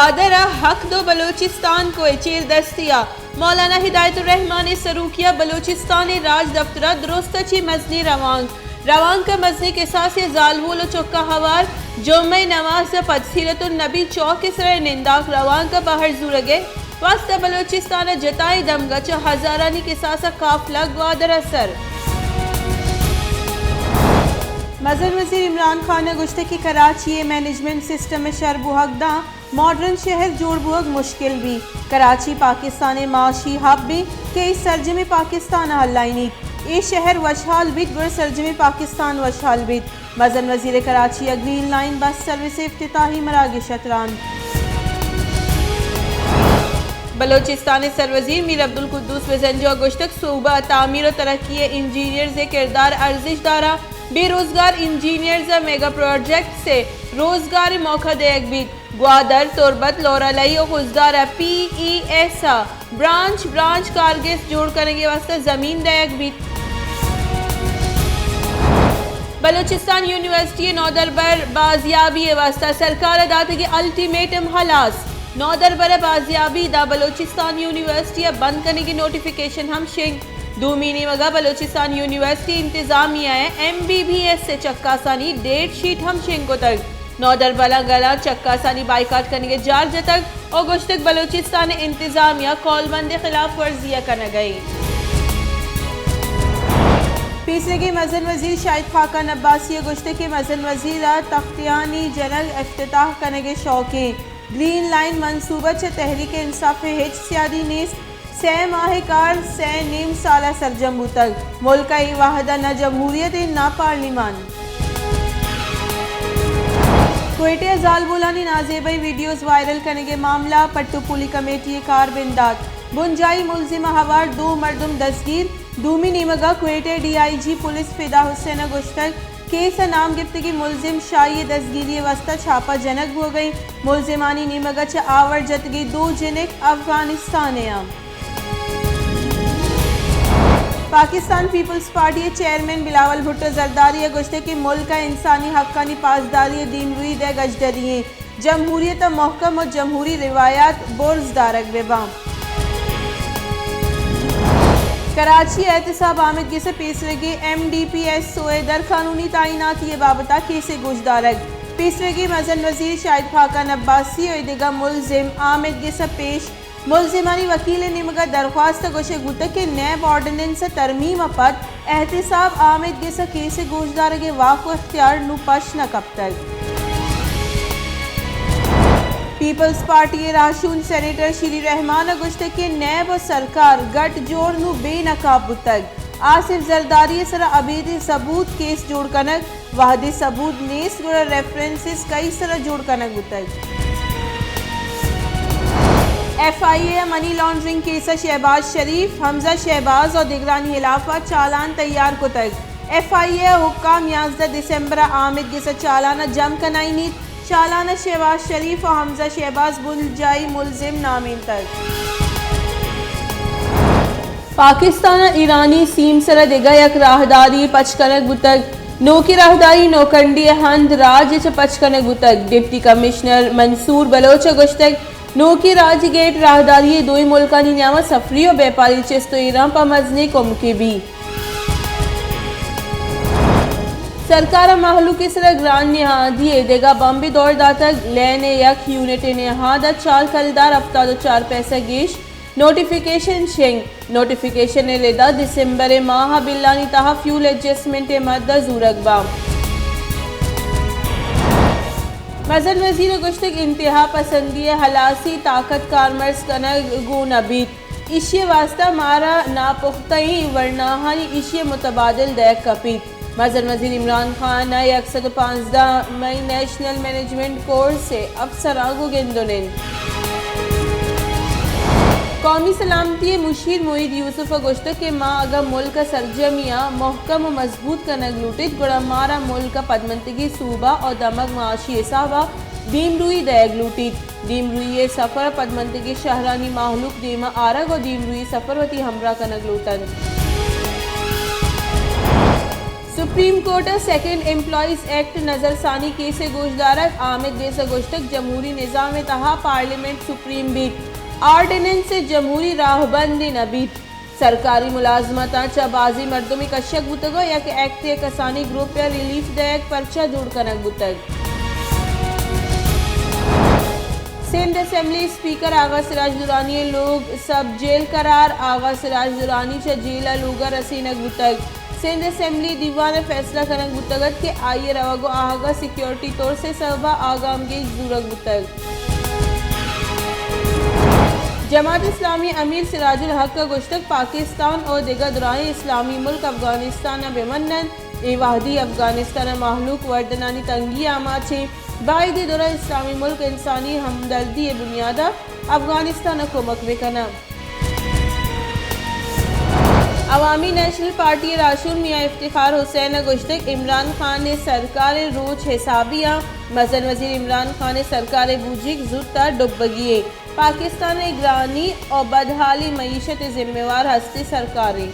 ग्वादर हक दो बलोचिस्तान को चेर दस्तिया मौलाना हिदायतुर रहमान सरूकिया बलोचिस्तान राज दफ्तर दुरुस्तची मजनी रवांग का मजनी के साथ जालवोल चौका हवार जुम्मे नमाज पदसीरतुन नबी चौक सर निंदाक रवांग का बाहर जुरगे वास्ता बलोचिस्तान जताई दमगच हजारानी के साथ काफला ग्वादर असर मजर वज़ीर इमरान खान ने गुश्त की कराची मैनेजमेंट सिस्टम में शरबुहकदा मॉडर्न शहर जोड़बुहक मुश्किल भी कराची पाकिस्तान माशी हब भी के सरजमी पाकिस्तान हल्लाइनी ये शहर वशहाल बित गुर सरजमी पाकिस्तान वशहाल बित मजन वज़ीर Karachi green line bus service इफ्तिताही मरागी शतरान बलोचिस्तान सरवजीर मीर अब्दुल कुद्दूस वज़ंजो गुश्तक सूबा तामीर और तरक्की इंजीनियर्स किरदार अर्जिश दारा बेरोजगार इंजीनियर्स मेगा प्रोजेक्ट से रोजगार मौका देख भी ग्वादर तुरबत लोरालई और गुजदार PES ब्रांच कारगिस जोड़ करने के वास्ते जमीन देख भी बलोचिस्तान यूनिवर्सिटी नौदरबर बाजियाबी वास्ता सरकार अदाते के अल्टीमेटम हलास नौदरबर बाजियाबी दा बलोचिस्तान यूनिवर्सिटी बंद करने की नोटिफिकेशन हम शेख 2 महीने मगा बलोचिस्तान यूनिवर्सिटी इंतजामिया है MBBS से चक्कासानी डेट शीट हम शेंको तक नौदरबला गला चक्कासानी बाइकाट करने के जार तक और गुश्तक बलोचिस्तान इंतजामिया कॉलबंद खिलाफ वर्जिया करने गई तीसरे के मजन वजीर शाहिद खाका अब्बासी गुश्ते के मजन वजीर तख्तियानी जनरल इफ्तिताह करने के शौकीन ग्रीन लाइन मनसूबा तहरीक इंसाफ हिज सियादी नेस 6 माह कार 6 नीम साला सरजम्बू तक मुल्क वाहदा न जमहूरियत न पार्लिमान क्वेटे जालबुलानी नाजेबई वीडियोस वायरल करने के मामला पट्टुपुली कमेटी कार बिंदात बुंजाई मुलजिम हवार 2 मर्दुम दस्तगीर दूमी नीमगा क्वेटे DIG पुलिस फिदा हुसैन गुश्तक केस नाम गिफ्तगी मुलजिम शाही दस्तगीरी वस्ता छापा जनक हो गई मुलजिमानी नीमगा च आवर जतगी 2 जिनिक Afghanistan Pakistan Peoples Party chairman Bilawal Bhutto Zardari गुश्ते की मुल्क का इंसानी हक्कानी पासदारी दीन रुई दे गजदरी जमहूरियत महकम और जमहूरी रिवायात बोर्ज दारक बेबाम कराची एहतसाब आमिद से पेशरगी MDPS सोए दर कानूनी तैनात ये बाबता केसे गुजदारक पेशरगी मजन वजीर शाहिद खाका अब्बासी और दिगा मुलजिम आमिद से पेश मुलजिमानी वकील निमगा दरख्वास्त गोशे गुत के नैब ऑर्डिनेंस तरमीम पद एहतसाब आमिद से केसे गुजदारग वाक़ इख्तियार नु पश न कब तक पीपल्स पार्टी राशून सेनेटर श्री रहमान गुश्ते के नैब और सरकार गट जोड़ नु बेनकाब तक आसिफ जरदारी सरा अबीदी सबूत केस जोड़ कनक वाहदी सबूत नेस गुड़ा रेफरेंसेस कई सरा जोड़ कनक तक FIA money laundering case Shehbaz Sharif Hamza Shehbaz और दिगरानी हिलाफा चालान तैयार को तक FIA हुक्काम 11 दिसंबर आमिद के चालाना जम कनाई नीत चालाना शहबाज शरीफ और हमजा शहबाज बुलजाई मुलजिम नामीन तक पाकिस्तान ईरानी सीम सर दिगा यक राहदारी पचकनक बुतक नो की राहदारी नौकंडी हंद राज पचकनक बुतक डिप्टी कमिश्नर मंसूर बलोच गुश्तक नो की राज गेट राहदारी 2 मुल्कानी न्यामा सफरी और व्यापारी चेस्तो ईरान पर मजने कुम के भी सरकार महलू के सर ग्रान निहादी देगा बम्बी दौड़ दातक लेने यक यूनिट निहादा 4 खरीदार अफ्ताद 4 पैसा गेश नोटिफिकेशन शेंग नोटिफिकेशन लेदा दिसंबर माह बिल्लानी तहा फ्यूल एडजस्टमेंट मद्दा जूरकबा मजन वजीर गुश्तक इंतहा पसंदी हलासी ताकत कारमर्स कनक गुन अबीत इशिय वास्ता मारा नापुख्तई वर्नाहानी इशिय मुतबादिल दैक कपीत मजन वजीर इमरान खान 115 मई नेशनल मैनेजमेंट कोर्स से अफसरागो गेंदोनिन कौमी सलामती मुशीर मोईद यूसुफ गुश्तक के माँ अगर मुल्क सरजमिया महकम व मजबूत कनक लूटित गुड़ा मारा मुल्क पदमंतगी सूबा और दमक माशी साहबा दीम रुई दैग लूटित दीम रुई सफ़र पदमंतगी शहरानी माहलूक दीमा आरग और दीम रुई सफ़रवती हमरा कनक लूटन supreme court second employees act नजरसानी केस गोशदारक आमिद बेस गोश्तक जमहूरी निज़ाम तहा पार्लियामेंट सुप्रीम बीट आर्डिनेंस जमहूरी राहबंदी नबीट सरकारी मुलाजमत चाबाजी मर्दमी कशक बुतगो या कि एक्ट कसानी ग्रुप या रिलीफ दयक पर्चा जुड़ कनक बुतग। सिंध असेंबली स्पीकर आगा सिराज दुरानी लोग सब जेल करार आगा सिराज दुरानी च जेल लूगा रसीनक बुतग। सिंध असेंबली दीवान फैसला कनक बुतगत के आइए रवागो आगा सिक्योरिटी तौर से सबा आगाम के जूरक बुतग। जमात इस्लामी अमीर सिराजुल हक का गुश्तक पाकिस्तान और दिगर दुराए इस्लामी मुल्क अफगानिस्तान बेमन्नन वाहदी अफगानिस्तान महलूक वर्दनानी तंगी आमा छे बाइदी दुरा इस्लामी मुल्क इंसानी हमदर्दी बुनियादा अफगानिस्तान को मकबे कना। अवामी नेशनल पार्टी राशुल मियाँ इफ्तिखार हुसैन गुश्तक इमरान खान ने सरकार रोज हिसाबिया मजन वजीर इमरान खान ने सरकार बूजिक जुत्ता डुबगिए पाकिस्तान ग्रानी और बदहाली मईशत जिम्मेवार हस्ती सरकारें।